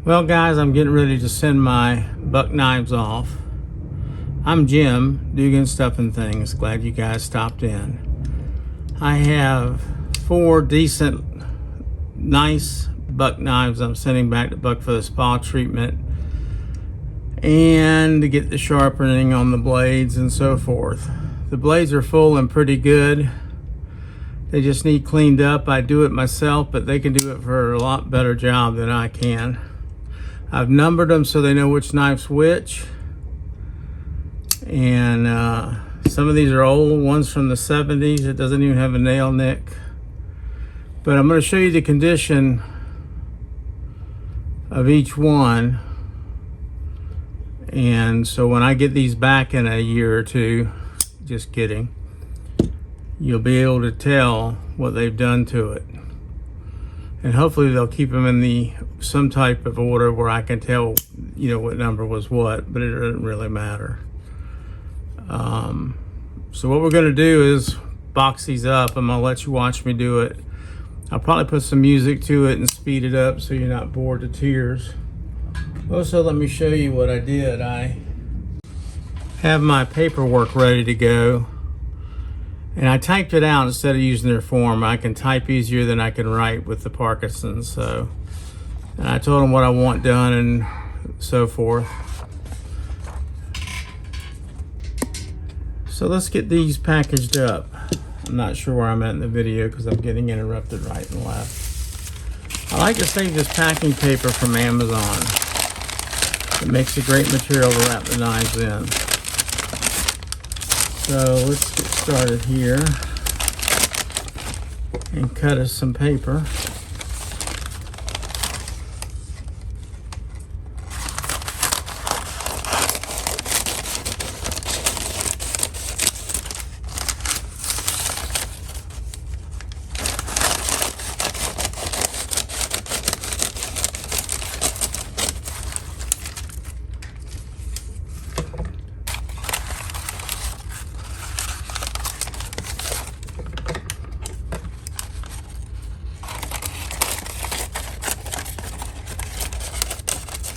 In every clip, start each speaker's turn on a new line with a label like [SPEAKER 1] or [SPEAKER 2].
[SPEAKER 1] Well guys, I'm getting ready to send my buck knives off. I'm Jim, Dugan Stuffing Things. Glad you guys stopped in. I have 4 decent, nice buck knives I'm sending back to Buck for the spa treatment and to get the sharpening on the blades and so forth. The blades are full and pretty good. They just need cleaned up. I do it myself, but they can do it for a lot better job than I can. I've numbered them so they know which knife's which. And some of these are old, one's from the 70s. It doesn't even have a nail nick. But I'm going to show you the condition of each one. And so when I get these back in a year or two, just kidding, you'll be able to tell what they've done to it. And hopefully they'll keep them in some type of order where I can tell, you know, what number was what, but it doesn't really matter. So what we're going to do is box these up. I'm going to let you watch me do it. I'll probably put some music to it and speed it up so you're not bored to tears. Also, let me show you what I did. I have my paperwork ready to go. And I typed it out instead of using their form. I can type easier than I can write with the Parkinson's. So, and I told them what I want done and so forth. So let's get these packaged up. I'm not sure where I'm at in the video because I'm getting interrupted right and left. I like to save this packing paper from Amazon. It makes a great material to wrap the knives in. So let's get started here and cut us some paper.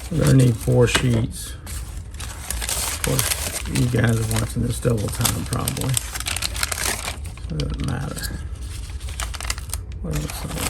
[SPEAKER 1] We're gonna need 4 sheets. Of course, you guys are watching this double time probably, so it doesn't matter. What else is there?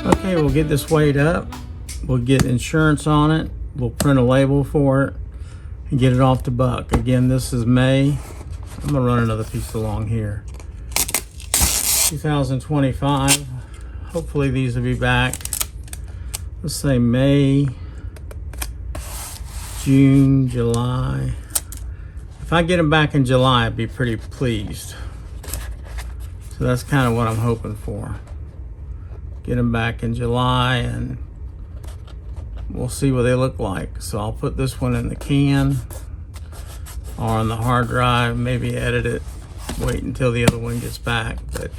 [SPEAKER 1] Okay, we'll get this weighed up. We'll get insurance on it. We'll print a label for it and get it off to Buck. Again, this is May. I'm gonna run another piece along here. 2025. Hopefully these will be back. Let's say May, June, July. If I get them back in July, I'd be pretty pleased. So that's kind of what I'm hoping for. Get them back in July and we'll see what they look like. So I'll put this one in the can or on the hard drive, maybe edit it, wait until the other one gets back. But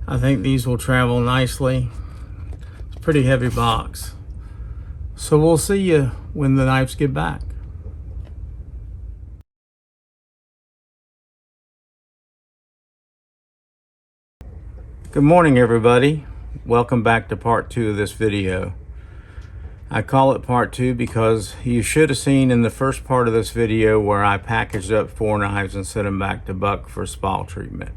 [SPEAKER 1] I think these will travel nicely. pretty heavy box. So we'll see you when the knives get back. Good morning, everybody. Welcome back to part 2 of this video. I call it part 2 because you should have seen in the first part of this video where I packaged up 4 knives and sent them back to Buck for spall treatment.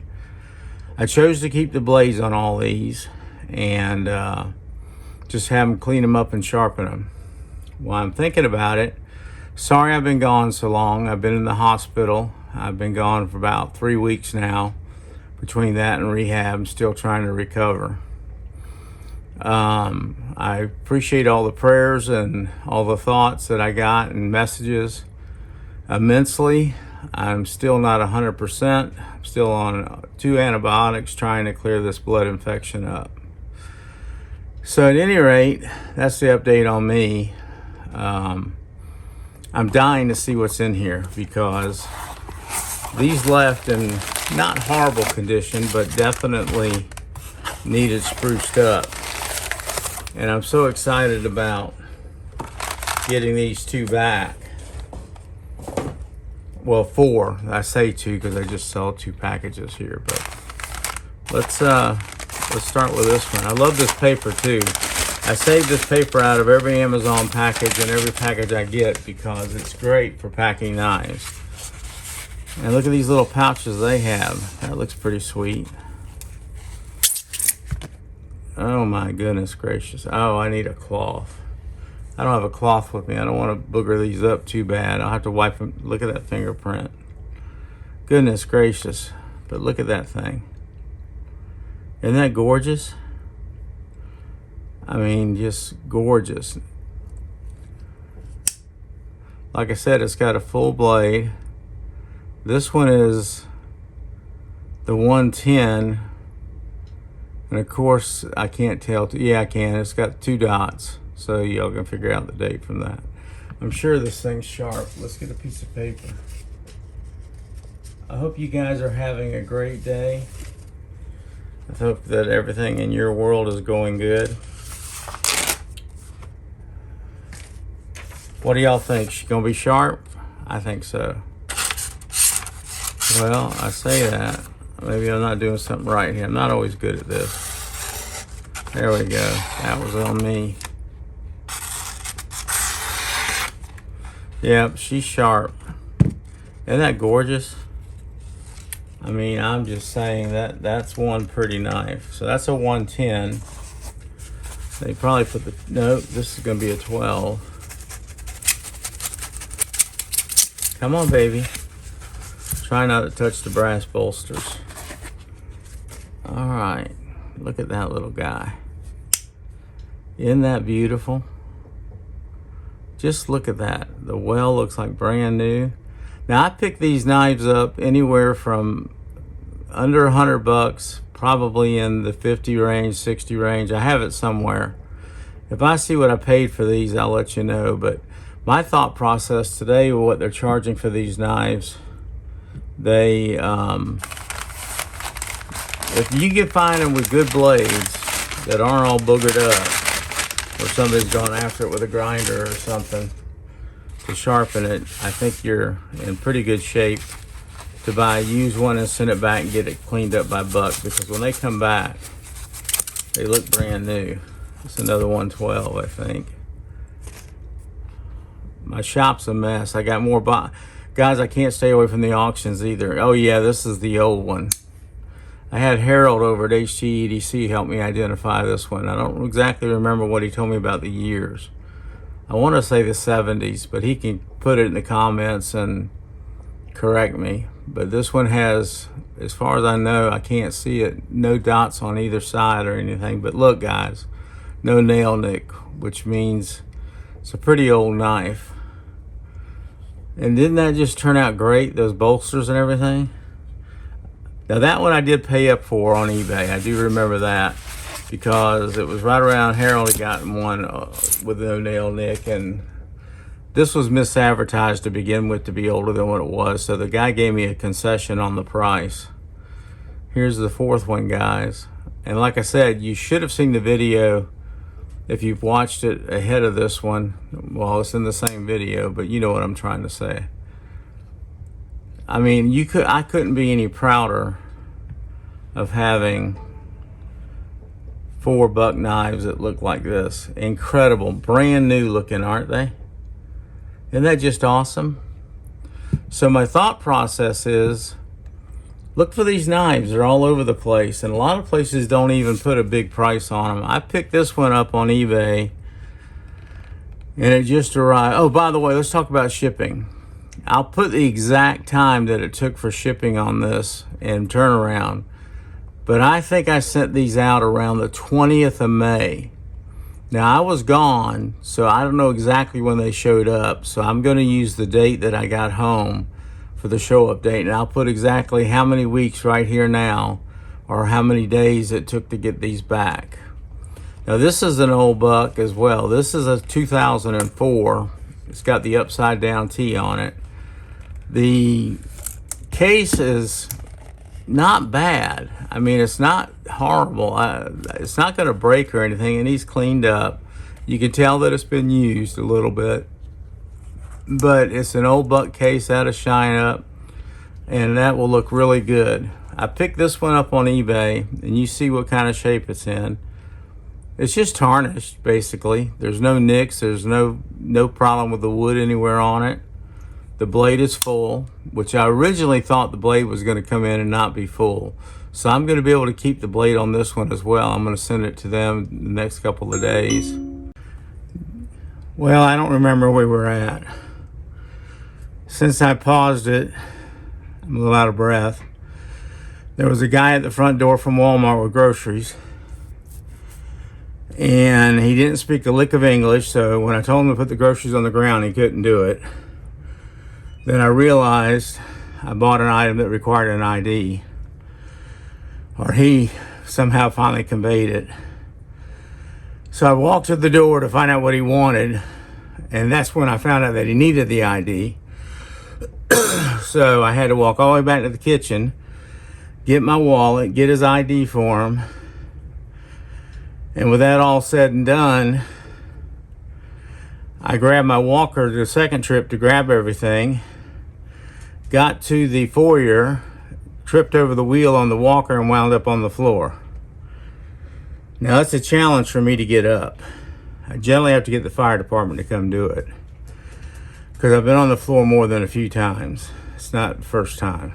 [SPEAKER 1] I chose to keep the blades on all these and just have them clean them up and sharpen them. While I'm thinking about it, sorry I've been gone so long. I've been in the hospital. I've been gone for about 3 weeks now. Between that and rehab, I'm still trying to recover. I appreciate all the prayers and all the thoughts that I got and messages immensely. I'm still not 100%. I'm still on 2 antibiotics trying to clear this blood infection up. So at any rate, that's the update on me. I'm dying to see what's in here because these left in not horrible condition, but definitely needed spruced up. And I'm so excited about getting these 2 back. Well, 4. I say 2 because I just saw 2 packages here. But let's start with this one. I love this paper too. I saved this paper out of every Amazon package and every package I get because it's great for packing knives. And look at these little pouches they have. That looks pretty sweet. Oh my goodness gracious. Oh, I need a cloth. I don't have a cloth with me. I don't want to booger these up too bad. I'll have to wipe them. Look at that fingerprint. Goodness gracious. But look at that thing. Isn't that gorgeous? I mean, just gorgeous. Like I said, it's got a full blade. This one is the 110. And of course, I can't tell. Yeah, I can. It's got 2 dots. So y'all can figure out the date from that. I'm sure this thing's sharp. Let's get a piece of paper. I hope you guys are having a great day. I hope that everything in your world is going good. What do y'all think? She gonna be sharp? I think so. Well, I say that. Maybe I'm not doing something right here. I'm not always good at this. There we go. That was on me. Yep, she's sharp. Isn't that gorgeous? I mean, I'm just saying that's one pretty knife. So that's a 110. They probably put the, no, this is gonna be a 12. Come on, baby. Try not to touch the brass bolsters. All right, look at that little guy. Isn't that beautiful? Just look at that. The well looks like brand new. Now I picked these knives up anywhere from under $100, probably in the 50 range, 60 range. I have it somewhere. If I see what I paid for these, I'll let you know. But my thought process today, what they're charging for these knives, they, if you can find them with good blades that aren't all boogered up, or somebody's gone after it with a grinder or something to sharpen it, I think you're in pretty good shape to buy a used one and send it back and get it cleaned up by Buck, because when they come back, they look brand new. It's another 112, I think. My shop's a mess. I got more guys, I can't stay away from the auctions either. Oh yeah, this is the old one. I had Harold over at HTEDC help me identify this one. I don't exactly remember what he told me about the years. I want to say the 70s, but he can put it in the comments and correct me. But this one has, as far as I know, I can't see it, no dots on either side or anything. But look, guys, no nail nick, which means it's a pretty old knife. And didn't that just turn out great, those bolsters and everything? Now that one I did pay up for on eBay. I do remember that because it was right around Harold had gotten one with no nail nick, and this was misadvertised to begin with to be older than what it was. So the guy gave me a concession on the price. Here's the 4th one, guys. And like I said, you should have seen the video If you've watched it ahead of this one, well, it's in the same video, but you know what I'm trying to say. I mean, I couldn't be any prouder of having 4 buck knives that look like this. Incredible, brand new looking, aren't they? Isn't that just awesome? So my thought process is, look for these knives. They're all over the place, and a lot of places don't even put a big price on them. I picked this one up on eBay, and it just arrived. Oh, by the way, let's talk about shipping. I'll put the exact time that it took for shipping on this and turnaround, but I think I sent these out around the 20th of May. Now, I was gone, so I don't know exactly when they showed up, so I'm going to use the date that I got home for the show update, and I'll put exactly how many weeks right here now, or how many days it took to get these back. Now, this is an old buck as well. This is a 2004. It's got the upside down T on it. The case is not bad. I mean, it's not horrible. It's not going to break or anything, and he's cleaned up. You can tell that it's been used a little bit, but it's an old buck case out of shine up, and that will look really good. I picked this one up on eBay, and you see what kind of shape it's in. It's just tarnished, basically. There's no nicks. There's no problem with the wood anywhere on it. The blade is full, which I originally thought the blade was going to come in and not be full. So I'm going to be able to keep the blade on this one as well. I'm going to send it to them the next couple of days. Well, I don't remember where we're at. Since I paused it, I'm a little out of breath. There was a guy at the front door from Walmart with groceries, and he didn't speak a lick of English, so when I told him to put the groceries on the ground, he couldn't do it. Then I realized I bought an item that required an ID, or he somehow finally conveyed it. So I walked to the door to find out what he wanted, and that's when I found out that he needed the ID. So I had to walk all the way back to the kitchen, get my wallet, get his ID for him, and with that all said and done, I grabbed my walker the second trip to grab everything, got to the foyer, tripped over the wheel on the walker, and wound up on the floor. Now, it's a challenge for me to get up. I generally have to get the fire department to come do it, because I've been on the floor more than a few times. It's not the first time.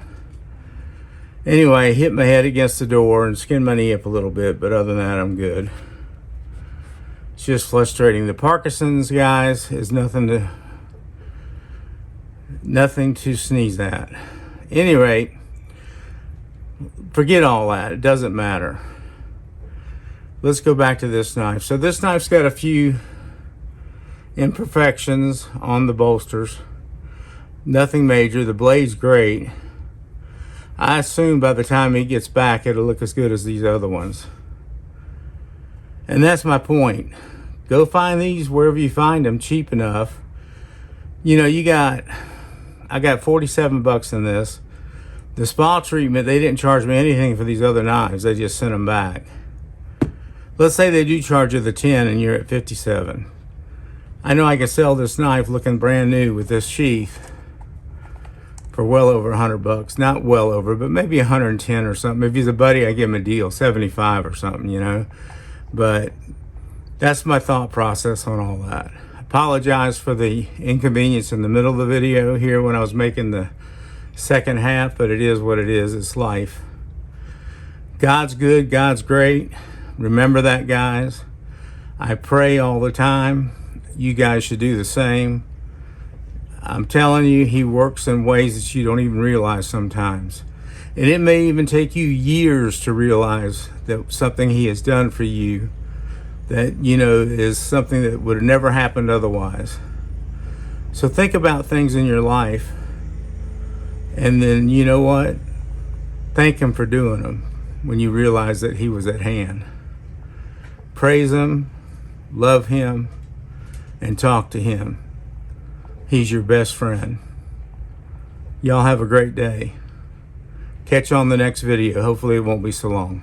[SPEAKER 1] Anyway, hit my head against the door and skinned my knee up a little bit, but other than that, I'm good. It's just frustrating. The Parkinson's, guys, is nothing to sneeze at. Any rate, forget all that. It doesn't matter. Let's go back to this knife. So this knife's got a few imperfections on the bolsters. Nothing major. The blade's great. I assume by the time he gets back, it'll look as good as these other ones. And that's my point. Go find these wherever you find them, cheap enough. You know, I got 47 bucks in this. The spa treatment, they didn't charge me anything for these other knives. They just sent them back. Let's say they do charge you the 10 and you're at 57. I know I could sell this knife looking brand new with this sheath for well over 100 bucks. Not well over, but maybe 110 or something. If he's a buddy, I give him a deal, 75 or something, you know. But that's my thought process on all that. I apologize for the inconvenience in the middle of the video here when I was making the second half, but it is what it is. It's life. God's good. God's great. Remember that, guys. I pray all the time. You guys should do the same. I'm telling you, he works in ways that you don't even realize sometimes. And it may even take you years to realize that something he has done for you that, you know, is something that would have never happened otherwise. So think about things in your life, and then, you know what? Thank him for doing them when you realize that he was at hand. Praise him, love him, and talk to him. He's your best friend. Y'all have a great day. Catch you on the next video. Hopefully it won't be so long.